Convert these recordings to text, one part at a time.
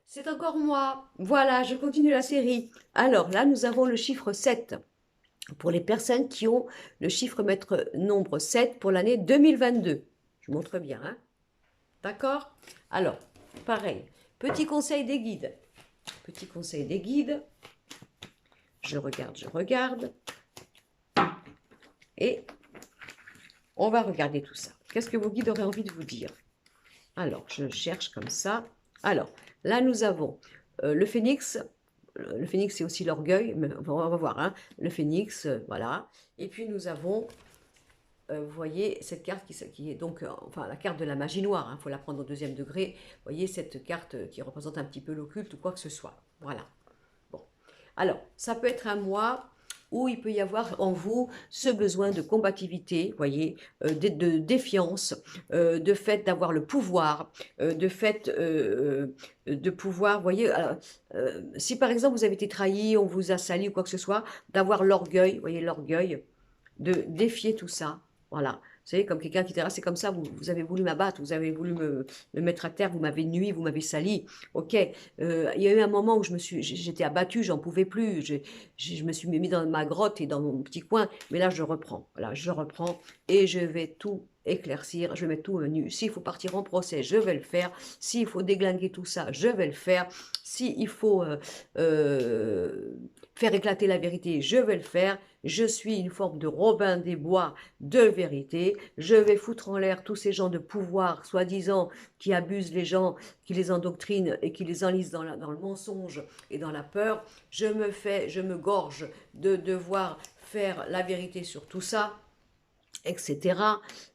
C'est encore moi. Voilà, je continue la série. Alors là, nous avons le chiffre 7 pour les personnes qui ont le chiffre maître nombre 7 pour l'année 2022. Je montre bien, hein? D'accord? Alors, pareil, petit conseil des guides. Petit conseil des guides. Je regarde. Et on va regarder tout ça. Qu'est-ce que vos guides auraient envie de vous dire? Alors, je cherche comme ça. Alors, là, nous avons le phénix. Le phénix, c'est aussi l'orgueil, mais on va voir, hein. Le phénix, voilà. Et puis, nous avons, vous voyez, cette carte qui est donc, enfin, la carte de la magie noire. Il faut la prendre au deuxième degré. Vous voyez, cette carte qui représente un petit peu l'occulte ou quoi que ce soit. Voilà. Bon. Alors, ça peut être un mois où il peut y avoir en vous ce besoin de combativité, voyez, de défiance, de fait d'avoir le pouvoir, de fait de pouvoir, voyez, si par exemple vous avez été trahi, on vous a sali ou quoi que ce soit, d'avoir l'orgueil, voyez, l'orgueil, de défier tout ça, voilà. Vous savez, comme quelqu'un qui était là, c'est comme ça, vous avez voulu m'abattre, vous avez voulu me mettre à terre, vous m'avez nui, vous m'avez sali. Ok, il y a eu un moment où j'étais abattue, j'en pouvais plus, je me suis mis dans ma grotte et dans mon petit coin, mais là je reprends, voilà, je reprends et je vais tout éclaircir, je vais mettre tout au nu. S'il faut partir en procès, je vais le faire. S'il faut déglinguer tout ça, je vais le faire. S'il faut faire éclater la vérité, je vais le faire. Je suis une forme de Robin des Bois de vérité. Je vais foutre en l'air tous ces gens de pouvoir, soi-disant, qui abusent les gens, qui les endoctrinent et qui les enlisent dans le mensonge et dans la peur. Je me gorge de devoir faire la vérité sur tout ça, etc.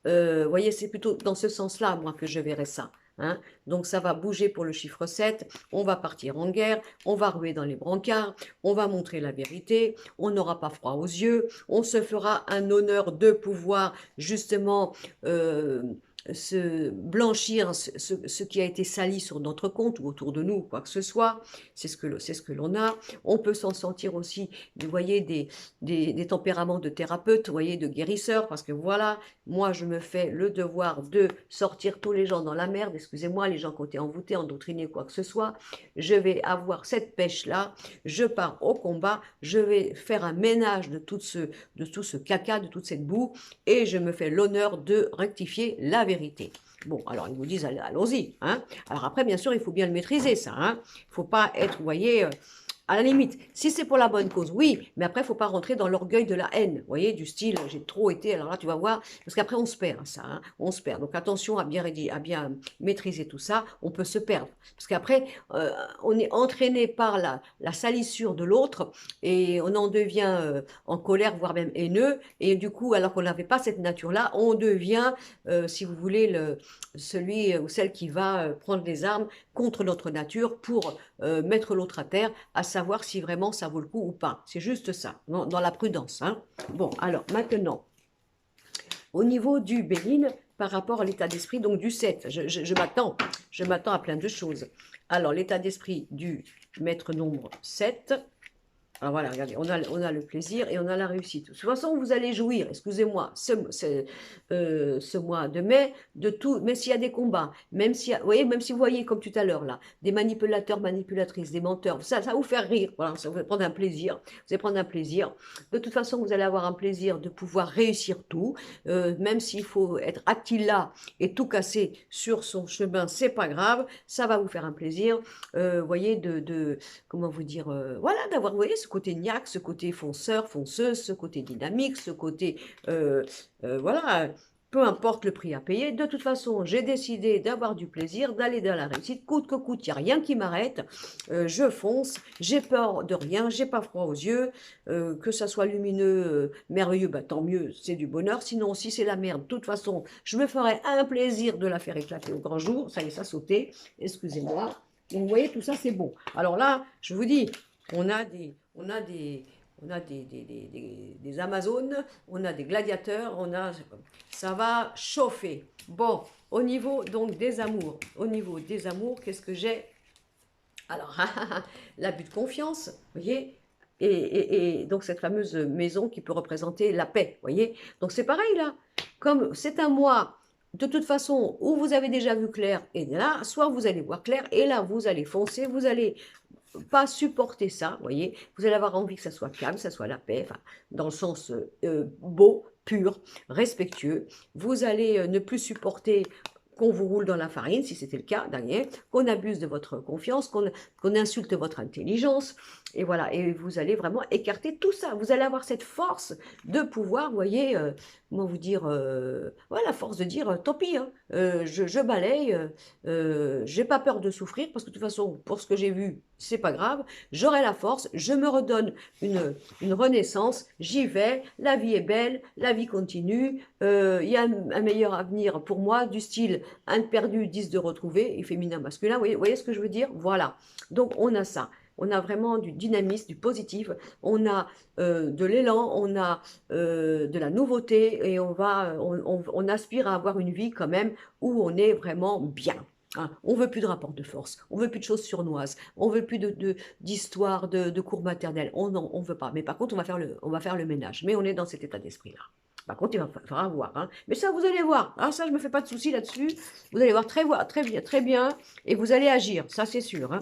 Vous voyez, c'est plutôt dans ce sens-là, moi, que je verrais ça. Hein. Donc ça va bouger pour le chiffre 7, on va partir en guerre, on va ruer dans les brancards, on va montrer la vérité, on n'aura pas froid aux yeux, on se fera un honneur de pouvoir justement se blanchir ce qui a été sali sur notre compte ou autour de nous, quoi que ce soit, c'est ce que l'on a. On peut s'en sentir aussi, vous voyez, des tempéraments de thérapeute, vous voyez, de guérisseur, parce que voilà, moi je me fais le devoir de sortir tous les gens dans la merde, excusez-moi, les gens qui ont été envoûtés, endoctrinés, quoi que ce soit, je vais avoir cette pêche-là, je pars au combat, je vais faire un ménage de tout ce caca, de toute cette boue, et je me fais l'honneur de rectifier la vérité. Bon, alors ils vous disent, allons-y. Hein. Alors après, bien sûr, il faut bien le maîtriser, ça. Hein. Il ne faut pas être, vous voyez, à la limite, si c'est pour la bonne cause, oui, mais après, il ne faut pas rentrer dans l'orgueil de la haine, vous voyez, du style, j'ai trop été, alors là, tu vas voir, parce qu'après, on se perd, ça, hein, on se perd. Donc, attention à bien maîtriser tout ça, on peut se perdre. Parce qu'après, on est entraîné par la salissure de l'autre, et on en devient en colère, voire même haineux, et du coup, alors qu'on n'avait pas cette nature-là, on devient, si vous voulez, celui ou celle qui va prendre les armes contre notre nature pour mettre l'autre à terre, à savoir si vraiment ça vaut le coup ou pas. C'est juste ça, dans la prudence. Hein. Bon, alors maintenant, au niveau du Béline, par rapport à l'état d'esprit, donc du 7, je m'attends à plein de choses. Alors, l'état d'esprit du maître nombre 7, alors voilà, regardez, on a le plaisir et on a la réussite. De toute façon, vous allez jouir, excusez-moi, ce mois de mai, de tout, même s'il y a des combats, vous voyez, même si vous voyez, comme tout à l'heure, là, des manipulateurs, manipulatrices, des menteurs, ça va vous faire rire, voilà, ça vous va prendre un plaisir, vous allez prendre un plaisir. De toute façon, vous allez avoir un plaisir de pouvoir réussir tout, même s'il faut être Attila et tout casser sur son chemin, c'est pas grave, ça va vous faire un plaisir, vous voyez, comment vous dire, voilà, d'avoir, vous voyez, ce côté niaque, ce côté fonceur, fonceuse, ce côté dynamique, ce côté, voilà, peu importe le prix à payer. De toute façon, j'ai décidé d'avoir du plaisir, d'aller dans la réussite, coûte que coûte, il n'y a rien qui m'arrête, je fonce, j'ai peur de rien, j'ai pas froid aux yeux, que ça soit lumineux, merveilleux, bah, tant mieux, c'est du bonheur, sinon, si c'est la merde, de toute façon, je me ferai un plaisir de la faire éclater au grand jour, ça y est, ça sauté, excusez-moi. Donc, vous voyez, tout ça, c'est bon. Alors là, je vous dis, on a des Amazones, on a des gladiateurs, ça va chauffer. Bon, au niveau donc des amours, qu'est-ce que j'ai? Alors, l'abus de confiance, vous voyez, et donc cette fameuse maison qui peut représenter la paix, vous voyez. Donc c'est pareil là, comme c'est un mois de toute façon, ou vous avez déjà vu clair, et là, soit vous allez voir clair, et là, vous allez foncer, vous allez pas supporter ça, vous voyez, vous allez avoir envie que ça soit calme, que ça soit la paix, enfin, dans le sens beau, pur, respectueux. Vous allez ne plus supporter qu'on vous roule dans la farine, si c'était le cas, Daniel, qu'on abuse de votre confiance, qu'on insulte votre intelligence, et voilà, et vous allez vraiment écarter tout ça. Vous allez avoir cette force de pouvoir, vous voyez, comment vous dire, voilà, la force de dire, tant pis, hein, je balaye, j'ai pas peur de souffrir, parce que de toute façon, pour ce que j'ai vu, c'est pas grave, j'aurai la force, je me redonne une renaissance, j'y vais, la vie est belle, la vie continue, il y a un meilleur avenir pour moi, du style un de perdu, 10 de retrouvé, et féminin, masculin, vous voyez ce que je veux dire? Voilà, donc on a ça. On a vraiment du dynamisme, du positif, on a de l'élan, on a de la nouveauté et on aspire à avoir une vie quand même où on est vraiment bien. Hein. On veut plus de rapports de force, on veut plus de choses surnoises, on veut plus d'histoires de cours maternels, on veut pas. Mais par contre, on va faire le ménage. Mais on est dans cet état d'esprit-là. Par contre, il va falloir voir. Hein. Mais ça, vous allez voir. Ah, ça, je me fais pas de soucis là-dessus. Vous allez voir très bien, et vous allez agir. Ça, c'est sûr. Hein.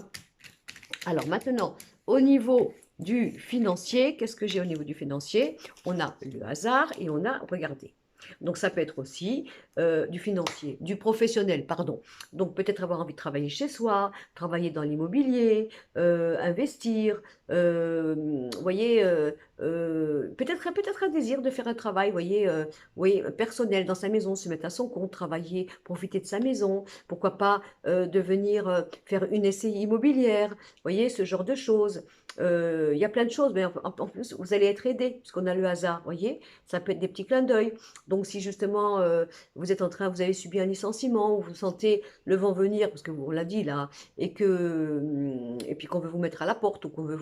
Alors maintenant, au niveau du financier, qu'est-ce que j'ai au niveau du financier? On a le hasard et on a, regardez. Donc ça peut être aussi du financier, du professionnel, pardon. Donc peut-être avoir envie de travailler chez soi, travailler dans l'immobilier, investir, vous voyez, peut-être un désir de faire un travail, voyez, personnel dans sa maison, se mettre à son compte, travailler, profiter de sa maison, pourquoi pas devenir faire une SCI immobilière, vous voyez, ce genre de choses. Il y a plein de choses, mais en plus, vous allez être aidé, puisqu'on a le hasard, vous voyez, ça peut être des petits clins d'œil. Donc, si justement, vous avez subi un licenciement, ou vous sentez le vent venir, parce que on l'a dit là, et puis qu'on veut vous mettre à la porte, ou qu'on veut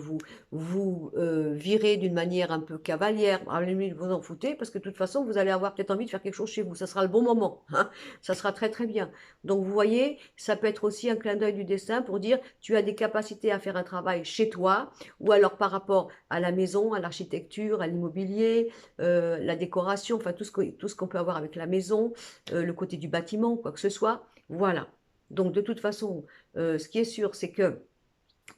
vous virer d'une manière un peu cavalière, à la limite, vous en foutez, parce que de toute façon, vous allez avoir peut-être envie de faire quelque chose chez vous. Ça sera le bon moment, hein, ça sera très très bien. Donc, vous voyez, ça peut être aussi un clin d'œil du destin pour dire, tu as des capacités à faire un travail chez toi, ou alors par rapport à la maison, à l'architecture, à l'immobilier, la décoration, enfin tout ce qu'on peut avoir avec la maison, le côté du bâtiment, quoi que ce soit. Voilà. Donc de toute façon, ce qui est sûr, c'est que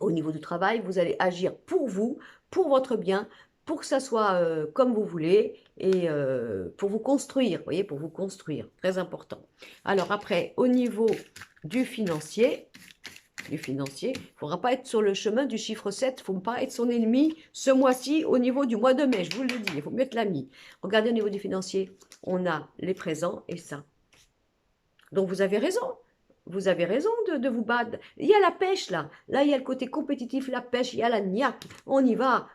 au niveau du travail, vous allez agir pour vous, pour votre bien, pour que ça soit comme vous voulez et pour vous construire, vous voyez, pour vous construire, très important. Alors après, au niveau du financier, il ne faudra pas être sur le chemin du chiffre 7, il ne faut pas être son ennemi ce mois-ci au niveau du mois de mai, je vous le dis, il faut mieux être l'ami. Regardez au niveau du financier, on a les présents et ça. Donc vous avez raison de vous battre. Il y a la pêche là, il y a le côté compétitif, la pêche, il y a la niaque, on y va.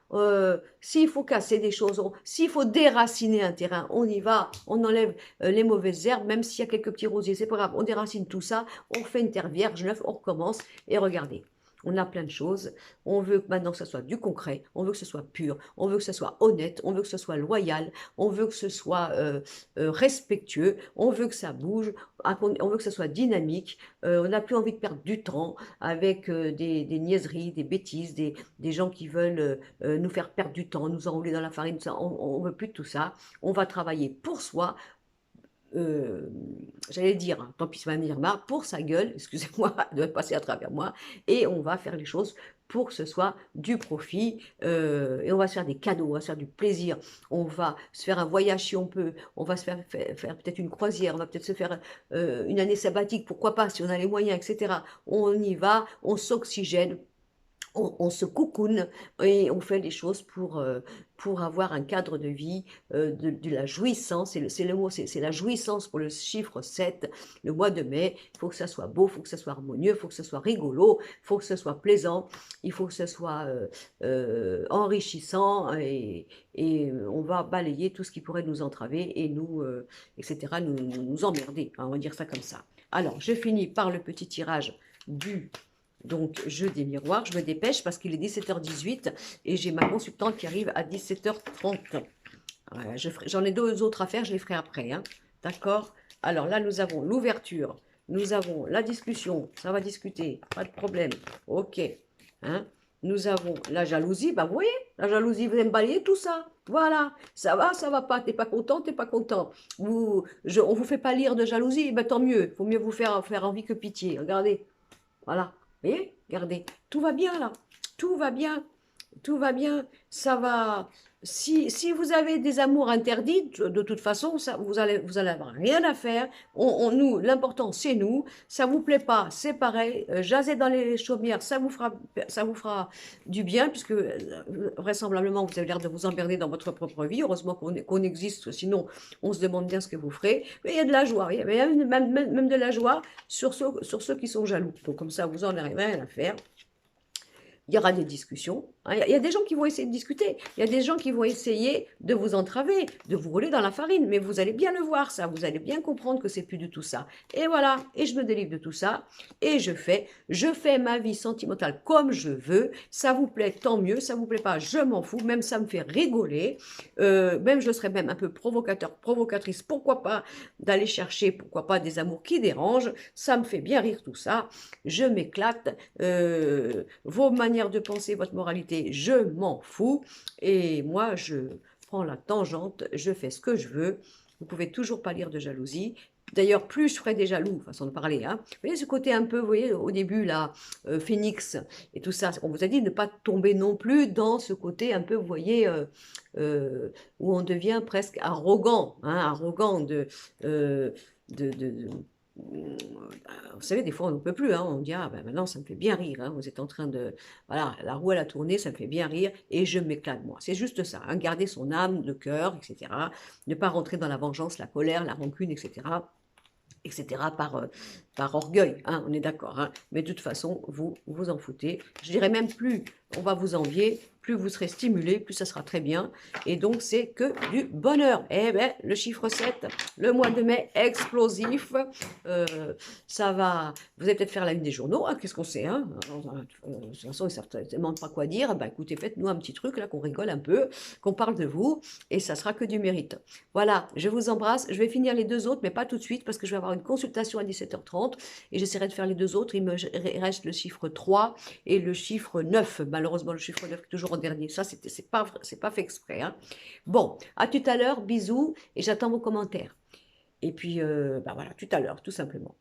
S'il faut casser des choses, s'il faut déraciner un terrain, on y va, on enlève les mauvaises herbes, même s'il y a quelques petits rosiers, c'est pas grave, on déracine tout ça, on fait une terre vierge neuve, on recommence et regardez. On a plein de choses. On veut maintenant que ce soit du concret, on veut que ce soit pur, on veut que ce soit honnête, on veut que ce soit loyal, on veut que ce soit respectueux, on veut que ça bouge, on veut que ce soit dynamique. On n'a plus envie de perdre du temps avec des niaiseries, des bêtises, des gens qui veulent nous faire perdre du temps, nous enrouler dans la farine. On ne veut plus de tout ça. On va travailler pour soi, j'allais dire, hein, tant pis, ça va venir marre, pour sa gueule, excusez-moi de passer à travers moi, et on va faire les choses pour que ce soit du profit, et on va se faire des cadeaux, on va se faire du plaisir, on va se faire un voyage si on peut, on va se faire peut-être une croisière, on va peut-être se faire une année sabbatique, pourquoi pas, si on a les moyens, etc. On y va, on s'oxygène, on se coucoune et on fait les choses pour avoir un cadre de vie, de la jouissance, c'est le mot, c'est la jouissance pour le chiffre 7, le mois de mai, il faut que ça soit beau, il faut que ça soit harmonieux, il faut que ça soit rigolo, il faut que ce soit plaisant, il faut que ce soit enrichissant et on va balayer tout ce qui pourrait nous entraver et nous, etc., nous emmerder, hein, on va dire ça comme ça. Alors, je finis par le petit tirage du donc, jeu des miroirs, je me dépêche parce qu'il est 17h18 et j'ai ma consultante qui arrive à 17h30. Voilà, j'en ai deux autres à faire, je les ferai après. Hein. D'accord? Alors là, nous avons l'ouverture, nous avons la discussion, ça va discuter, pas de problème. Ok. Hein? nous avons la jalousie. Bah, vous voyez, la jalousie, vous allez me balayer tout ça. Voilà, ça va pas, t'es pas content, t'es pas content. On vous fait pas lire de jalousie, ben tant mieux. Faut mieux vous faire envie que pitié. Regardez, voilà, vous voyez, regardez, tout va bien là, tout va bien, tout va bien. Ça va. Si vous avez des amours interdits, de toute façon, ça, vous allez avoir rien à faire. Nous, l'important, c'est nous. Ça vous plaît pas, c'est pareil. Jaser dans les chaumières, ça vous fera du bien, puisque vraisemblablement, vous avez l'air de vous emmerder dans votre propre vie. Heureusement qu'on existe, sinon, on se demande bien ce que vous ferez. Mais il y a de la joie, il y a même de la joie sur ceux qui sont jaloux. Donc, comme ça, vous en avez rien à faire. Il y aura des discussions. Hein. Il y a des gens qui vont essayer de discuter. Il y a des gens qui vont essayer de vous entraver, de vous rouler dans la farine. Mais vous allez bien le voir, ça. Vous allez bien comprendre que c'est plus du tout ça. Et voilà. Et je me délivre de tout ça. Et je fais ma vie sentimentale comme je veux. Ça vous plaît, tant mieux. Ça vous plaît pas, je m'en fous. Même ça me fait rigoler. Même je serais même un peu provocateur, provocatrice. Pourquoi pas d'aller chercher, pourquoi pas des amours qui dérangent. Ça me fait bien rire tout ça. Je m'éclate. Vos manières de penser, votre moralité, je m'en fous. Et moi, je prends la tangente, je fais ce que je veux. Vous pouvez toujours pas lire de jalousie. D'ailleurs, plus je ferai des jaloux, façon de parler. Hein. Vous voyez ce côté un peu, vous voyez, au début, là, Phoenix et tout ça. On vous a dit de ne pas tomber non plus dans ce côté un peu, vous voyez, où on devient presque arrogant. Hein, arrogant de vous savez, des fois, on ne peut plus. Hein, on dit, ah ben maintenant, ça me fait bien rire. Hein, vous êtes en train de. Voilà, la roue, elle a tourné, ça me fait bien rire et je m'éclate, moi. C'est juste ça. Hein, garder son âme, le cœur, etc. Ne pas rentrer dans la vengeance, la colère, la rancune, etc. Par orgueil, hein, on est d'accord. Hein, mais de toute façon, vous vous en foutez. Je dirais même plus on va vous envier, plus vous serez stimulé, plus ça sera très bien. Et donc, c'est que du bonheur. Eh bien, le chiffre 7, le mois de mai, explosif. Ça va, vous allez peut-être faire la une des journaux. Hein, qu'est-ce qu'on sait hein de toute façon, ils ne savent tellement pas quoi dire. Bah, écoutez, faites-nous un petit truc, là, qu'on rigole un peu, qu'on parle de vous. Et ça sera que du mérite. Voilà, je vous embrasse. Je vais finir les deux autres, mais pas tout de suite, parce que je vais avoir une consultation à 17h30. Et j'essaierai de faire les deux autres. Il me reste le chiffre 3 et le chiffre 9. Malheureusement, le chiffre 9 est toujours en dernier. Ça, c'est pas fait exprès. Hein. Bon, à tout à l'heure. Bisous. Et j'attends vos commentaires. Et puis, bah voilà, tout à l'heure, tout simplement.